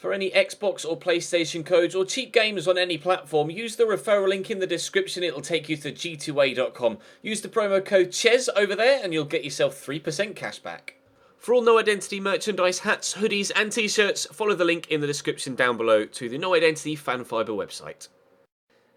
For any Xbox or PlayStation codes or cheap games on any platform, use the referral link in the description. It'll take you to g2a.com. Use the promo code CHES over there and you'll get yourself 3% cash back. For all No Identity merchandise, hats, hoodies and t-shirts, follow the link in the description down below to the No Identity Fan Fibre website.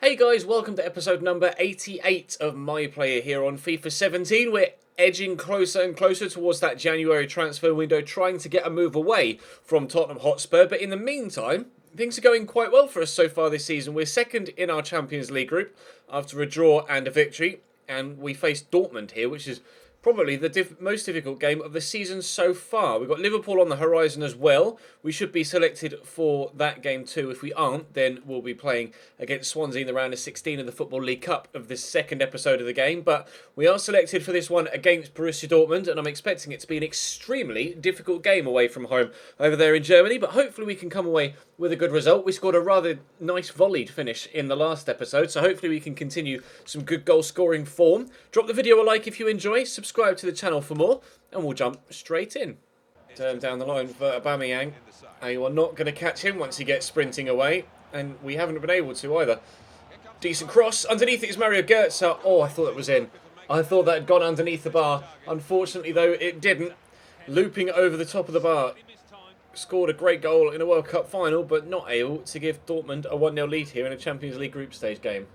Hey guys, welcome to episode number 88 of My Player here on FIFA 17. We're edging closer and closer towards that January transfer window, trying to get a move away from Tottenham Hotspur. But in the meantime, things are going quite well for us so far this season. We're second in our Champions League group after a draw and a victory. And we face Dortmund here, which is probably the most difficult game of the season so far. We've got Liverpool on the horizon as well. We should be selected for that game too. If we aren't, then we'll be playing against Swansea in the round of 16 of the Football League Cup of this second episode of the game. But we are selected for this one against Borussia Dortmund, and I'm expecting it to be an extremely difficult game away from home over there in Germany. But hopefully we can come away with a good result. We scored a rather nice volleyed finish in the last episode, so hopefully we can continue some good goal scoring form. Drop the video a like if you enjoy, subscribe to the channel for more, and we'll jump straight in. Turn down the line for Aubameyang. You are not going to catch him once he gets sprinting away, and we haven't been able to either. Decent cross. Underneath it is Mario Götze. Oh, I thought it was in. I thought that had gone underneath the bar. Unfortunately, though, it didn't. Looping over the top of the bar. Scored a great goal in a World Cup final, but not able to give Dortmund a 1-0 lead here in a Champions League group stage game.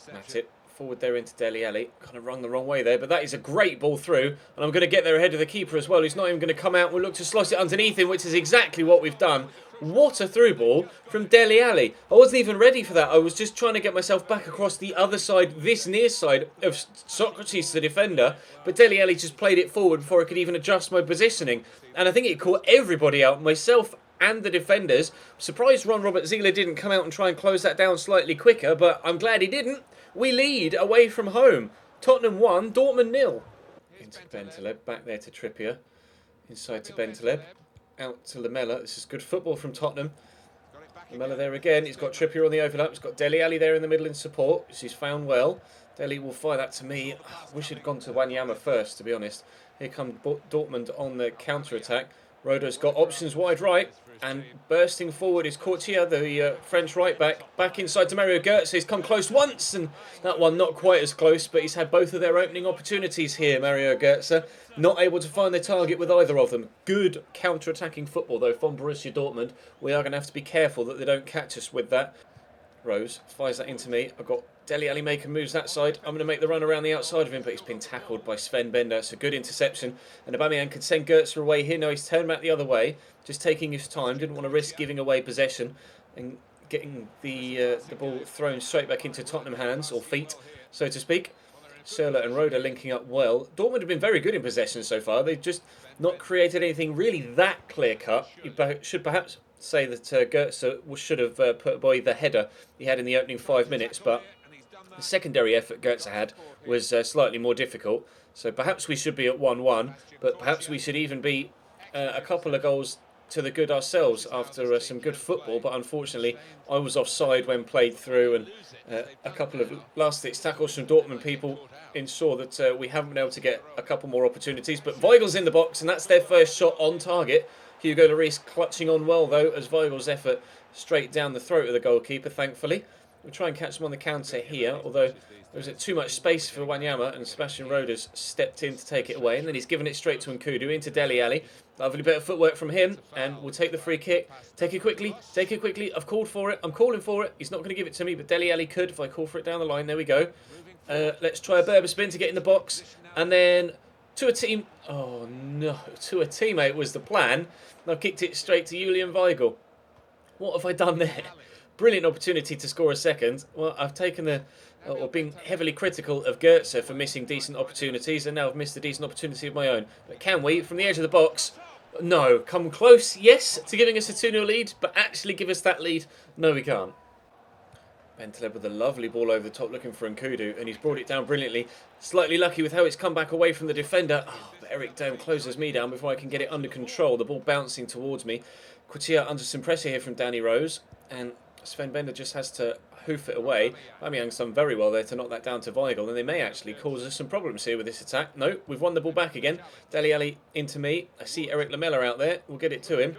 That's it. Forward there into Dele Alli. Kind of rung the wrong way there, but that is a great ball through. And I'm going to get there ahead of the keeper as well. He's not even going to come out. We'll look to slot it underneath him, which is exactly what we've done. What a through ball from Dele Alli. I wasn't even ready for that. I was just trying to get myself back across the other side, this near side of Socrates, the defender. But Dele Alli just played it forward before I could even adjust my positioning. And I think it caught everybody out, myself and the defenders. I'm surprised Ron Robert Zieler didn't come out and try and close that down slightly quicker, but I'm glad he didn't. We lead away from home. Tottenham 1, Dortmund 0. Into Bentaleb, back there to Trippier. Inside to Bentaleb. Out to Lamela. This is good football from Tottenham. Lamela there again. He's got Trippier on the overlap. He's got Dele Alli there in the middle in support, which he's found well. Dele will fire that to me. I wish he'd gone to Wanyama first, to be honest. Here comes Dortmund on the counter-attack. Rodo's got options wide right. And bursting forward is Courtier, the French right-back. Back inside to Mario Götze. He's come close once, and that one not quite as close, but he's had both of their opening opportunities here, Mario Götze. Not able to find their target with either of them. Good counter-attacking football, though, from Borussia Dortmund. We are going to have to be careful that they don't catch us with that. Rose fires that into me. I've got Dele Alli making moves that side. I'm going to make the run around the outside of him, but he's been tackled by Sven Bender. It's a good interception. And Aubameyang can send Götze away here. No, he's turned back the other way. Just taking his time. Didn't want to risk giving away possession and getting the ball thrown straight back into Tottenham hands, or feet, so to speak. Sörloth and Roda linking up well. Dortmund have been very good in possession so far. They've just not created anything really that clear-cut. You should perhaps say that Götze should have put away the header he had in the opening 5 minutes, but the secondary effort Götze had was slightly more difficult. So perhaps we should be at 1-1, but perhaps we should even be a couple of goals to the good ourselves after some good football. But unfortunately, I was offside when played through, and a couple of last-ditch tackles from Dortmund people ensure that we haven't been able to get a couple more opportunities. But Weigl's in the box, and that's their first shot on target. Hugo Lloris clutching on well, though, as Weigl's effort straight down the throat of the goalkeeper, thankfully. We'll try and catch him on the counter here, although there was too much space for Wanyama, and Sebastian Rodas stepped in to take it away, and then he's given it straight to Nkudu into Dele Alli. Lovely bit of footwork from him, and we'll take the free kick. Take it quickly, take it quickly. I've called for it, I'm calling for it. He's not going to give it to me, but Dele Alli could if I call for it down the line. There we go. Let's try a Berber spin to get in the box, and then to a team. Oh no, to a teammate was the plan. I've kicked it straight to Julian Weigl. What have I done there? Brilliant opportunity to score a second. Well, I've taken or been heavily critical of Götze for missing decent opportunities, and now I've missed a decent opportunity of my own. But can we, from the edge of the box? No. Come close, yes, to giving us a 2-0 lead, but actually give us that lead? No, we can't. Bentaleb with a lovely ball over the top looking for Nkudu, and he's brought it down brilliantly. Slightly lucky with how it's come back away from the defender. Oh, but Eric Dome closes me down before I can get it under control. The ball bouncing towards me. Courtier under some pressure here from Danny Rose, and Sven Bender just has to hoof it away. Aubameyang's done very well there to knock that down to Weigl, and they may actually cause us some problems here with this attack. No, we've won the ball back again. Dele Alli into me. I see Eric Lamela out there. We'll get it to him.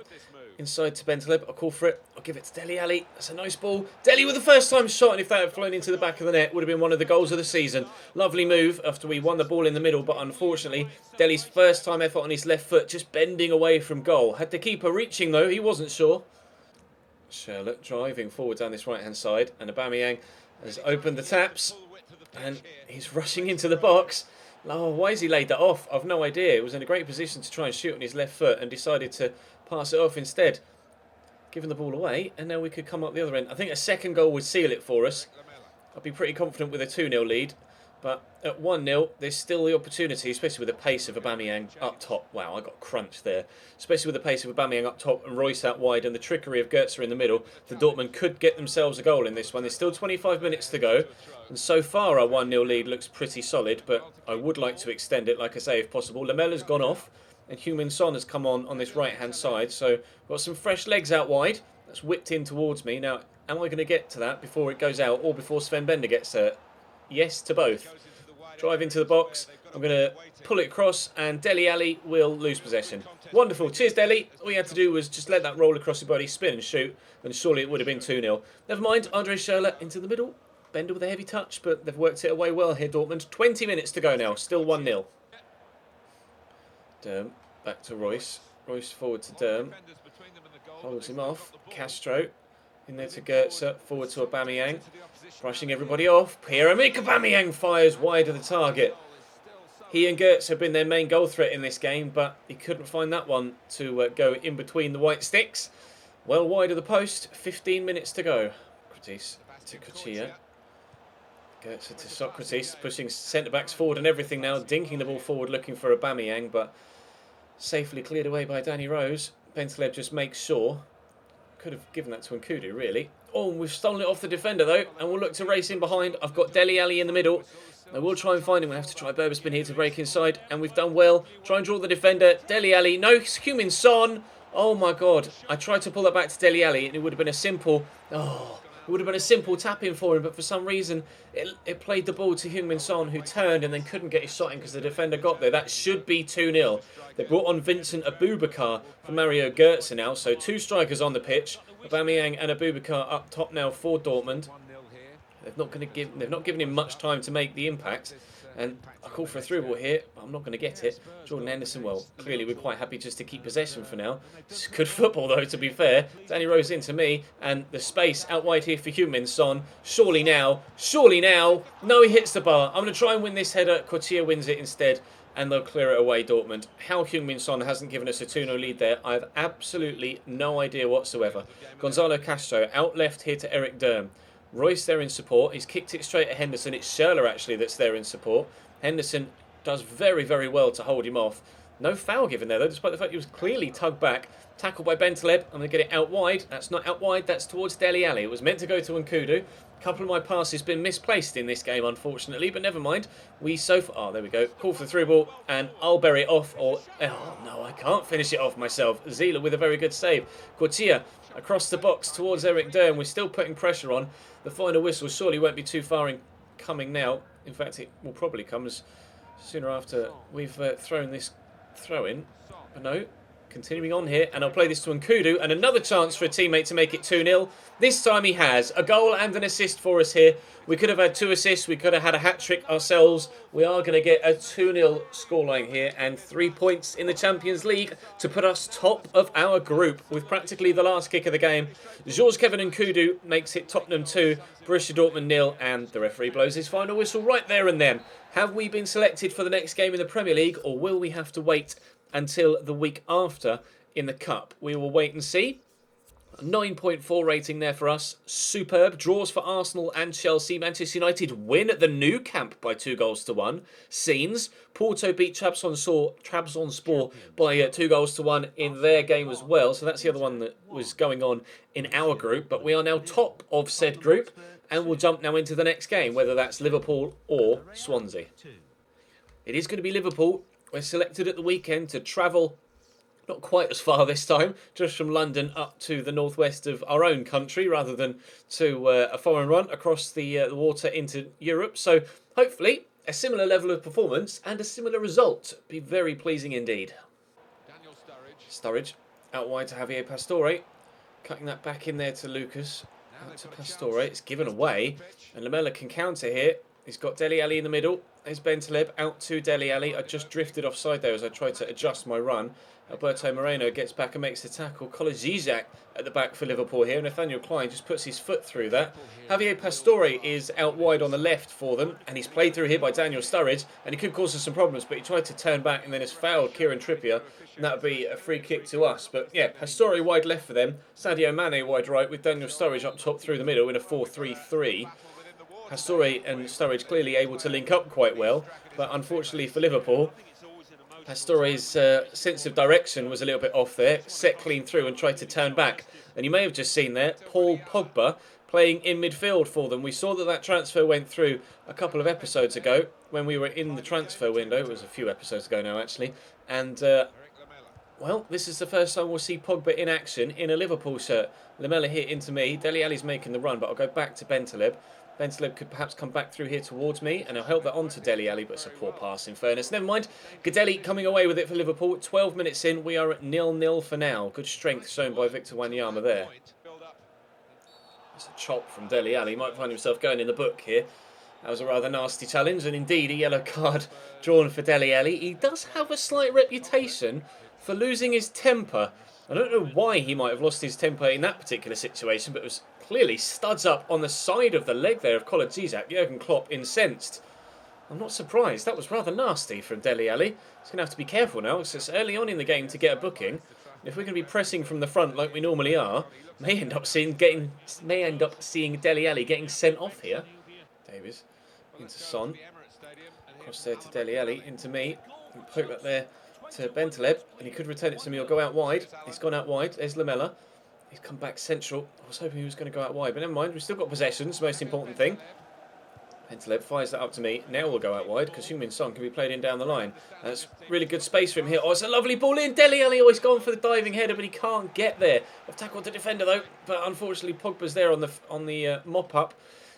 Inside to Bentaleb. I'll call for it. I'll give it to Dele Alli. That's a nice ball. Dele with the first time shot, and if that had flown into the back of the net, would have been one of the goals of the season. Lovely move after we won the ball in the middle, but unfortunately, Dele's first time effort on his left foot, just bending away from goal. Had the keeper reaching though, he wasn't sure. Charlotte driving forward down this right-hand side, and Aubameyang has opened the taps, and he's rushing into the box. Oh, why has he laid that off? I've no idea. He was in a great position to try and shoot on his left foot and decided to pass it off instead. Giving the ball away, and now we could come up the other end. I think a second goal would seal it for us. I'd be pretty confident with a 2-0 lead. But at 1-0, there's still the opportunity, especially with the pace of Aubameyang up top. Wow, I got crunched there. Especially with the pace of Aubameyang up top and Royce out wide and the trickery of Goetze in the middle. The Dortmund could get themselves a goal in this one. There's still 25 minutes to go. And so far, our 1-0 lead looks pretty solid. But I would like to extend it, like I say, if possible. Lamella's gone off. And Heung-min Son has come on this right-hand side. So got some fresh legs out wide. That's whipped in towards me. Now, am I going to get to that before it goes out or before Sven Bender gets hurt? Yes to both. Drive into the box. I'm going to pull it across and Dele Alli will lose possession. Wonderful. Cheers, Dele. All you had to do was just let that roll across your body, spin and shoot, and surely it would have been 2-0. Never mind. Andre Schürrle into the middle. Bender with a heavy touch, but they've worked it away well here, Dortmund. 20 minutes to go now. Still 1-0. Derm. Back to Royce. Royce forward to Derm. Holds him off. Castro. In there to Goetze. Forward to Aubameyang. Brushing everybody off. Pierre-Emerick Aubameyang fires wide of the target. He and Goetze have been their main goal threat in this game, but he couldn't find that one to go in between the white sticks. Well wide of the post. 15 minutes to go. Socrates to Cuccia. Goetze to Socrates. Pushing centre-backs forward and everything now. Dinking the ball forward looking for Aubameyang, but safely cleared away by Danny Rose. Bentaleb just makes sure. Could have given that to Nkudu, really. Oh, we've stolen it off the defender, though. And we'll look to race in behind. I've got Dele Alli in the middle. I will try and find him. We'll have to try Berberspin here to break inside. And we've done well. Try and draw the defender. Dele Alli. No, Heung-min Son. Oh, my God. I tried to pull that back to Dele Alli, and it would have been a simple... Oh, it would have been a simple tap-in for him. But for some reason, it played the ball to Heung-min Son, who turned and then couldn't get his shot in because the defender got there. That should be 2-0. They brought on Vincent Aboubakar for Mario Goetze now. So 2 strikers on the pitch. Aubameyang and Aboubakar up top now for Dortmund. They've not given him much time to make the impact. And I call for a through ball here, but I'm not going to get it. Jordan Henderson, well, clearly we're quite happy just to keep possession for now. It's good football, though, to be fair. Danny Rose into me, and the space out wide here for Heung-min Son. Surely now. No, he hits the bar. I'm going to try and win this header. Cuccia wins it instead, and they'll clear it away, Dortmund. How Heung-min Son hasn't given us a 2-0 lead there, I have absolutely no idea whatsoever. Gonzalo Castro out left here to Eric Derm. Royce there in support. He's kicked it straight at Henderson. It's Schürrle actually that's there in support. Henderson does very, very well to hold him off. No foul given there though, despite the fact he was clearly tugged back. Tackled by Bentaleb. I'm going to get it out wide. That's not out wide, that's towards Dele Alli. It was meant to go to Nkudu. A couple of my passes been misplaced in this game, unfortunately, but never mind. We so far... Oh, there we go. Call for the through ball, and I'll bury it off, or... Oh, no, I can't finish it off myself. Zila with a very good save. Cuccia across the box towards Eric Derm. We're still putting pressure on. The final whistle surely won't be too far in coming now. In fact, it will probably come as sooner after we've thrown this throw-in. But no, continuing on here, and I'll play this to Nkudu, and another chance for a teammate to make it 2-0. This time he has. A goal and an assist for us here. We could have had 2 assists. We could have had a hat-trick ourselves. We are going to get a 2-0 scoreline here and 3 points in the Champions League to put us top of our group with practically the last kick of the game. Georges-Kevin Nkudu makes it Tottenham 2, Borussia Dortmund 0, and the referee blows his final whistle right there and then. Have we been selected for the next game in the Premier League, or will we have to wait until the week after in the Cup? We will wait and see. 9.4 rating there for us. Superb. Draws for Arsenal and Chelsea. Manchester United win at the Nou Camp by 2-1. Scenes. Porto beat Trabzonspor by 2-1 in their game as well. So that's the other one that was going on in our group. But we are now top of said group. And we'll jump now into the next game, whether that's Liverpool or Swansea. It is going to be Liverpool. We're selected at the weekend to travel... Not quite as far this time, just from London up to the northwest of our own country rather than to a foreign run across the water into Europe. So hopefully a similar level of performance and a similar result. Be very pleasing indeed. Sturridge Out wide to Javier Pastore. Cutting that back in there to Lucas. Out to Pastore. It's given away. And Lamela can counter here. He's got Dele Alli in the middle. There's Bentaleb out to Dele Alli. I just drifted offside there as I tried to adjust my run. Alberto Moreno gets back and makes the tackle. Colin Zizek at the back for Liverpool here. Nathaniel Klein just puts his foot through that. Javier Pastore is out wide on the left for them. And he's played through here by Daniel Sturridge. And he could cause us some problems. But he tried to turn back and then has fouled Kieran Trippier. And that would be a free kick to us. But yeah, Pastore wide left for them. Sadio Mane wide right with Daniel Sturridge up top through the middle in a 4-3-3. Pastore and Sturridge clearly able to link up quite well. But unfortunately for Liverpool, Pastore's sense of direction was a little bit off there. Set clean through and tried to turn back. And you may have just seen there, Paul Pogba playing in midfield for them. We saw that transfer went through a couple of episodes ago when we were in the transfer window. It was a few episodes ago now, actually. And, well, this is the first time we'll see Pogba in action in a Liverpool shirt. Lamela here into me. Dele Alli's making the run, but I'll go back to Bentaleb. Bentaleb could perhaps come back through here towards me, and I'll help that on to Dele Alli, but it's a poor pass in fairness. Never mind. Gadeli coming away with it for Liverpool. 12 minutes in, we are at 0-0 for now. Good strength shown by Victor Wanyama there. It's a chop from Dele Alli. He might find himself going in the book here. That was a rather nasty challenge, and indeed a yellow card drawn for Dele Alli. He does have a slight reputation for losing his temper. I don't know why he might have lost his temper in that particular situation, but it was clearly studs up on the side of the leg there of Colin Zizek. Jurgen Klopp incensed. I'm not surprised. That was rather nasty from Dele Alli. He's going to have to be careful now, because it's early on in the game to get a booking. If we're going to be pressing from the front like we normally are, may end up seeing Dele Alli getting sent off here. Davies into Son. Across there to Dele Alli, into me. Poke that there to Bentaleb, and he could return it to me or go out wide. He's gone out wide. There's Lamela. He's come back central. I was hoping he was going to go out wide, but never mind. We've still got possession. It's the most important thing. Bentaleb fires that up to me. Now we'll go out wide because Heung-min Son can be played in down the line. That's really good space for him here. Oh, it's a lovely ball in. Dele Alli always going for the diving header, but he can't get there. I've tackled the defender though, but unfortunately Pogba's there on the mop up.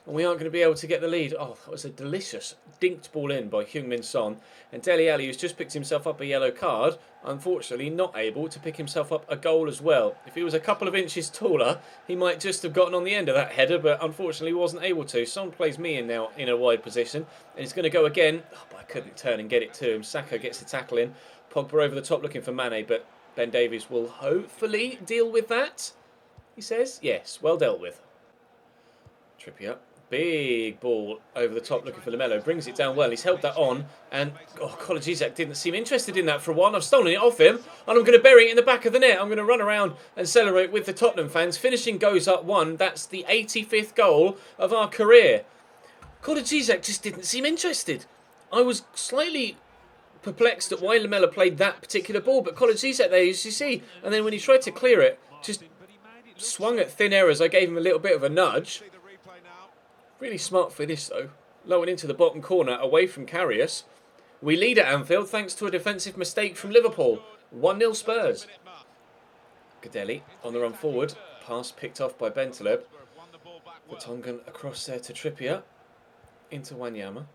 And we aren't going to be able to get the lead. Oh, that was a delicious dinked ball in by Heung-min Son. And Dele Alli, who's just picked himself up a yellow card, unfortunately not able to pick himself up a goal as well. If he was a couple of inches taller, he might just have gotten on the end of that header, but unfortunately wasn't able to. Son plays me in now in a wide position. And he's going to go again. Oh, but I couldn't turn and get it to him. Saka gets the tackle in. Pogba over the top looking for Mane, but Ben Davies will hopefully deal with that. He says, yes, well dealt with. Trippier. Big ball over the top looking for Lamela. Brings it down well. He's held that on. And Colin Zizek didn't seem interested in that for a while. I've stolen it off him. And I'm going to bury it in the back of the net. I'm going to run around and celebrate with the Tottenham fans. Finishing goes up 1. That's the 85th goal of our career. Colin Zizek just didn't seem interested. I was slightly perplexed at why Lamela played that particular ball. But Colin Zizek there, as you see. And then when he tried to clear it, just swung at thin air as I gave him a little bit of a nudge. Really smart finish though. Low and into the bottom corner away from Karius. We lead at Anfield thanks to a defensive mistake from Liverpool. 1-0 Spurs. Gadeli on the run forward. Pass picked off by Bentaleb. Vertonghen across there to Trippier. Into Wanyama.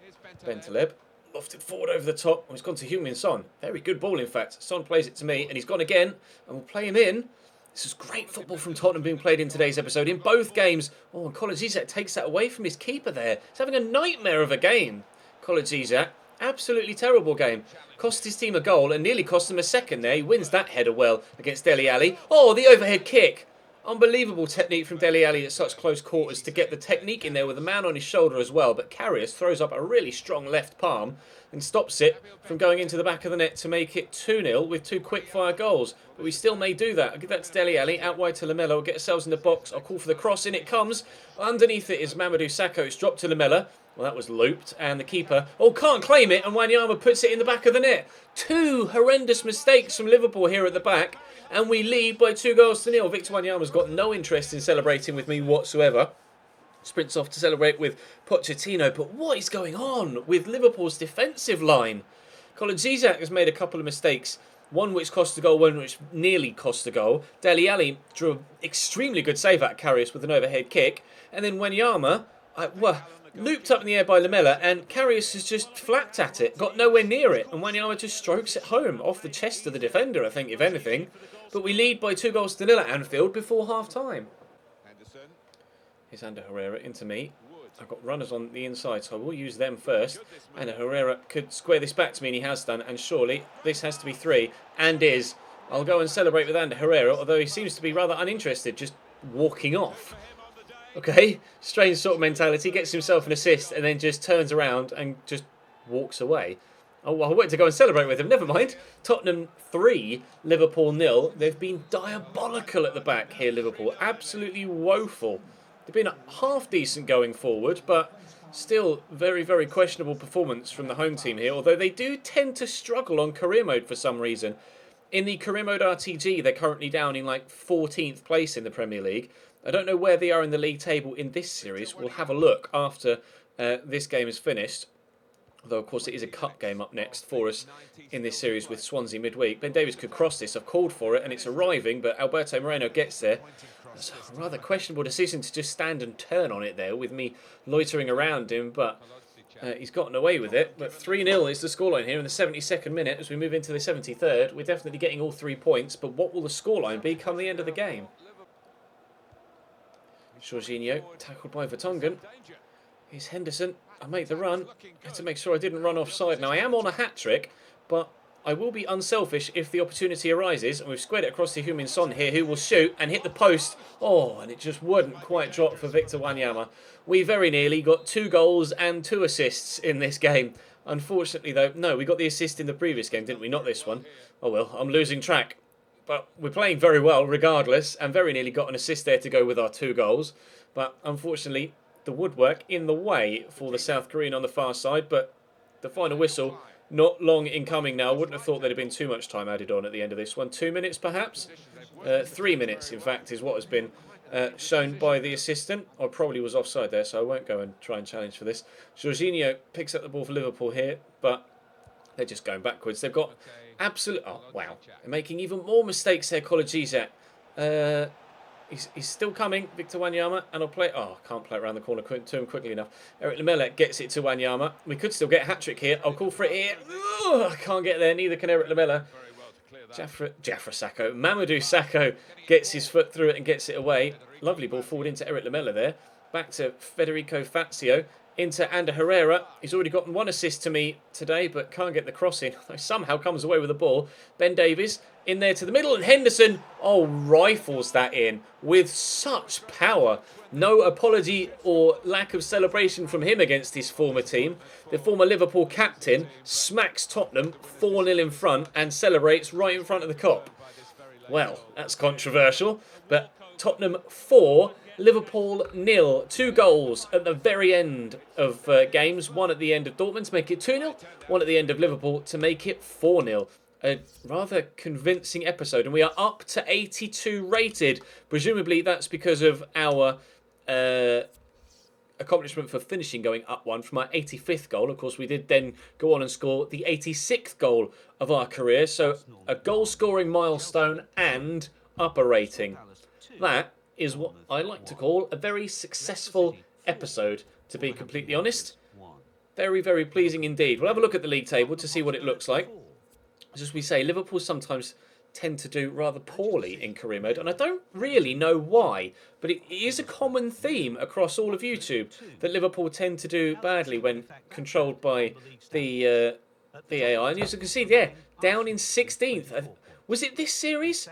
Bentaleb. Lofted forward over the top. Oh, he's gone to Heung-min Son. Very good ball in fact. Son plays it to me and he's gone again. And we'll play him in. This is great football from Tottenham being played in today's episode. In both games. Oh, and Colin Zizek takes that away from his keeper there. He's having a nightmare of a game. Colin Zizek. Absolutely terrible game. Cost his team a goal and nearly cost them a second there. He wins that header well against Dele Alli. Oh, the overhead kick. Unbelievable technique from Dele Alli at such close quarters to get the technique in there with a man on his shoulder as well. But Karius throws up a really strong left palm and stops it from going into the back of the net to make it 2-0 with 2 quick-fire goals. But we still may do that. I'll give that to Dele Alli, out wide to Lamela. We'll get ourselves in the box. I'll call for the cross. In it comes. Underneath it is Mamadou Sakho. It's dropped to Lamela. Well, that was looped. And the keeper, can't claim it. And Wanyama puts it in the back of the net. 2 horrendous mistakes from Liverpool here at the back. And we lead by 2-0. Victor Wanyama's got no interest in celebrating with me whatsoever. Sprints off to celebrate with Pochettino. But what is going on with Liverpool's defensive line? Colin Zizek has made a couple of mistakes. One which cost a goal, one which nearly cost a goal. Dele Alli drew an extremely good save at Karius with an overhead kick. And then Wanyama, Looped up in the air by Lamela, and Karius has just flapped at it, got nowhere near it, and Wanyama just strokes it home, off the chest of the defender, I think, if anything. But we lead by 2-0 at Anfield before half-time. Here's Ander Herrera into me. I've got runners on the inside, so I will use them first. And Herrera could square this back to me, and he has done. And surely this has to be 3, and is. I'll go and celebrate with Ander Herrera, although he seems to be rather uninterested, just walking off. Okay, strange sort of mentality. Gets himself an assist, and then just turns around and just walks away. Oh, well, I wanted to go and celebrate with him. Never mind. Tottenham 3, Liverpool 0. They've been diabolical at the back here, Liverpool. Absolutely woeful. They've been half decent going forward, but still very, very questionable performance from the home team here. Although they do tend to struggle on career mode for some reason. In the career mode RTG, they're currently down in like 14th place in the Premier League. I don't know where they are in the league table in this series. We'll have a look after this game is finished. Although, of course, it is a cup game up next for us in this series with Swansea midweek. Ben Davies could cross this. I've called for it, and it's arriving, but Alberto Moreno gets there. It's a rather questionable decision to just stand and turn on it there with me loitering around him, but he's gotten away with it. But 3-0 is the scoreline here in the 72nd minute as we move into the 73rd. We're definitely getting all 3 points, but what will the scoreline be come the end of the game? Jorginho, tackled by Vertonghen. Here's Henderson. I made the run. Had to make sure I didn't run offside. Now, I am on a hat-trick, but I will be unselfish if the opportunity arises. And we've squared it across to Heung-min Son here, who will shoot and hit the post. Oh, and it just wouldn't quite drop for Victor Wanyama. We very nearly got 2 goals and 2 assists in this game. Unfortunately, though, no, we got the assist in the previous game, didn't we? Not this one. Oh, well, I'm losing track. But we're playing very well regardless, and very nearly got an assist there to go with our 2 goals. But unfortunately, the woodwork in the way for the South Korean on the far side. But the final whistle, not long in coming now. I wouldn't have thought there'd have been too much time added on at the end of this one. 2 minutes perhaps? 3 minutes, in fact, is what has been shown by the assistant. I probably was offside there, so I won't go and try and challenge for this. Jorginho picks up the ball for Liverpool here, but they're just going backwards. They've got absolute... Oh, wow. They're making even more mistakes there, Kolajizak. He's still coming, Victor Wanyama, and I'll play... Oh, I can't play it around the corner to him quickly enough. Eric Lamela gets it to Wanyama. We could still get a hat-trick here. I'll call for it here. Ugh, I can't get there, neither can Eric Lamela. Jafra Sacco. Mamadou Sakho gets his foot through it and gets it away. Lovely ball forward into Eric Lamela there. Back to Federico Fazio. Into Ander Herrera. He's already gotten 1 assist to me today, but can't get the cross in. Somehow comes away with the ball. Ben Davies in there to the middle, and Henderson, oh, rifles that in with such power. No apology or lack of celebration from him against his former team. The former Liverpool captain smacks Tottenham 4-0 in front and celebrates right in front of the Kop. Well, that's controversial, but Tottenham 4, Liverpool 0. 2 goals at the very end of games. 1 at the end of Dortmund to make it 2-0. 1 at the end of Liverpool to make it 4-0. A rather convincing episode. And we are up to 82 rated. Presumably that's because of our accomplishment for finishing going up 1 from our 85th goal. Of course, we did then go on and score the 86th goal of our career. So a goal-scoring milestone and up a rating. That is what I like to call a very successful episode, to be completely honest. Very, very pleasing indeed. We'll have a look at the league table to see what it looks like. As we say, Liverpool sometimes tend to do rather poorly in career mode, and I don't really know why, but it is a common theme across all of YouTube that Liverpool tend to do badly when controlled by the AI. And as you can see, yeah, down in 16th. Was it this series?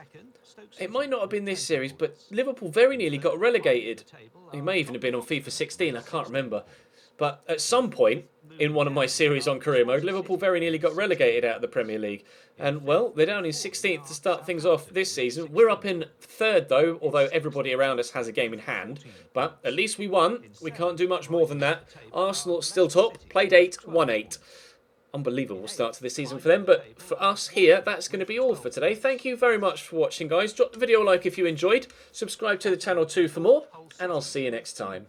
It might not have been this series, but Liverpool very nearly got relegated. It may even have been on FIFA 16, I can't remember. But at some point in one of my series on career mode, Liverpool very nearly got relegated out of the Premier League. And, well, they're down in 16th to start things off this season. We're up in 3rd, though, although everybody around us has a game in hand. But at least we won. We can't do much more than that. Arsenal still top. Played 8, won 8. Unbelievable start to this season for them, but for us here, that's going to be all for today. Thank you very much for watching, guys. Drop the video a like if you enjoyed. Subscribe to the channel too for more, and I'll see you next time.